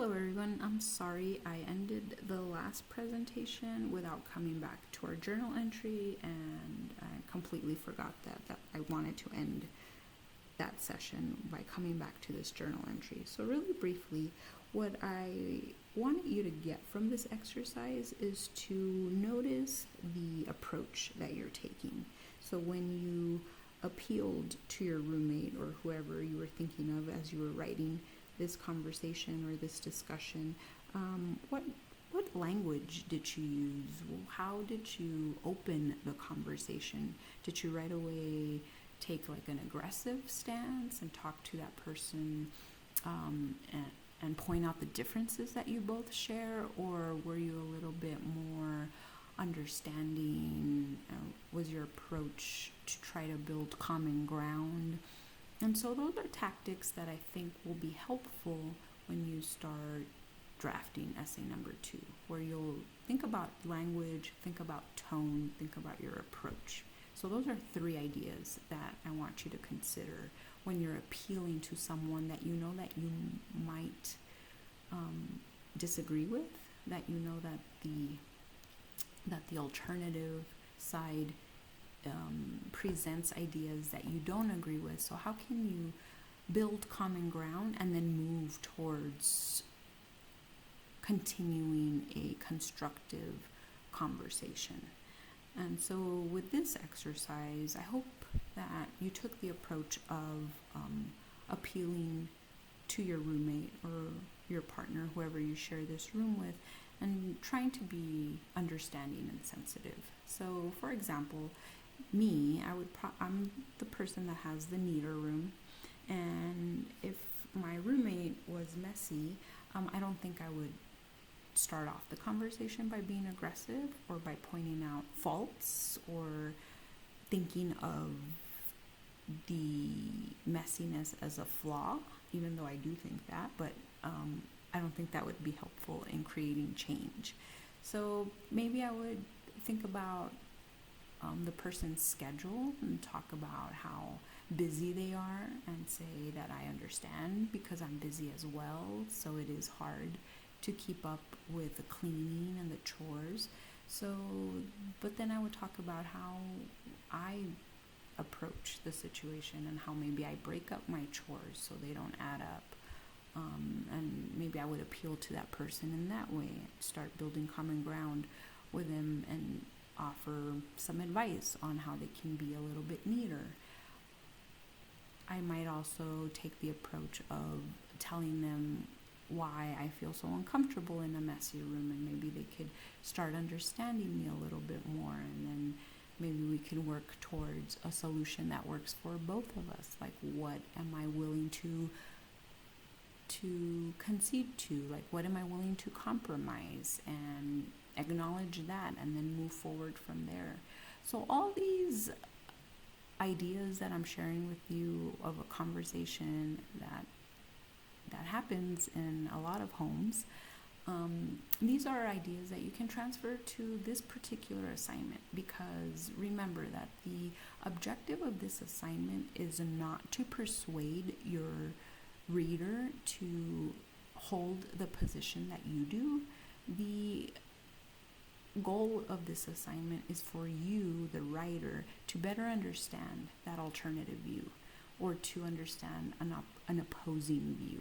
Hello everyone, I'm sorry I ended the last presentation without coming back to our journal entry, and I completely forgot that I wanted to end that session by coming back to this journal entry. So really briefly, what I want you to get from this exercise is to notice the approach that you're taking. So when you appealed to your roommate or whoever you were thinking of as you were writing this conversation or this discussion, what language did you use? How did you open the conversation? Did you right away take like an aggressive stance and talk to that person and point out the differences that you both share, or were you a little bit more understanding? Was your approach to try to build common ground? And so those are tactics that I think will be helpful when you start drafting essay number 2, where you'll think about language, think about tone, think about your approach. So those are 3 ideas that I want you to consider when you're appealing to someone that you know that you might disagree with, that you know that the alternative side presents ideas that you don't agree with. So how can you build common ground and then move towards continuing a constructive conversation? And so with this exercise, I hope that you took the approach of appealing to your roommate or your partner, whoever you share this room with, and trying to be understanding and sensitive. So for example, me, I'm the person that has the neater room, and if my roommate was messy, I don't think I would start off the conversation by being aggressive or by pointing out faults or thinking of the messiness as a flaw, even though I do think that, but I don't think that would be helpful in creating change. So maybe I would think about the person's schedule and talk about how busy they are and say that I understand because I'm busy as well, so it is hard to keep up with the cleaning and the chores. So, but then I would talk about how I approach the situation and how maybe I break up my chores so they don't add up. And maybe I would appeal to that person in that way, start building common ground with them and offer some advice on how they can be a little bit neater. I might also take the approach of telling them why I feel so uncomfortable in a messy room, and maybe they could start understanding me a little bit more, and then maybe we can work towards a solution that works for both of us. Like, what am I willing to concede to? Like, what am I willing to compromise, and acknowledge that, and then move forward from there. So all these ideas that I'm sharing with you of a conversation that happens in a lot of homes, these are ideas that you can transfer to this particular assignment, because remember that the objective of this assignment is not to persuade your reader to hold the position that you do. The goal of this assignment is for you, the writer, to better understand that alternative view, or to understand an opposing view.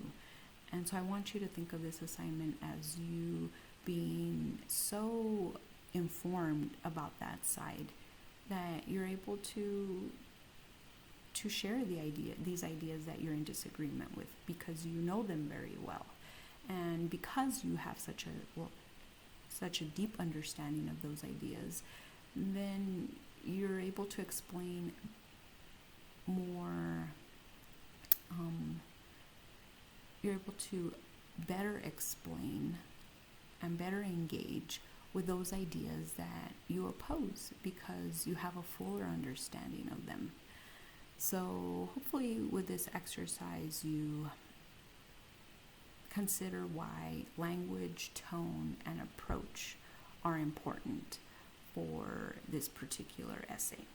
And so I want you to think of this assignment as you being so informed about that side that you're able to share these ideas that you're in disagreement with, because you know them very well, and because you have such a deep understanding of those ideas, then you're able to explain more. You're able to better explain and better engage with those ideas that you oppose, because you have a fuller understanding of them. So hopefully with this exercise you consider why language, tone, and approach are important for this particular essay.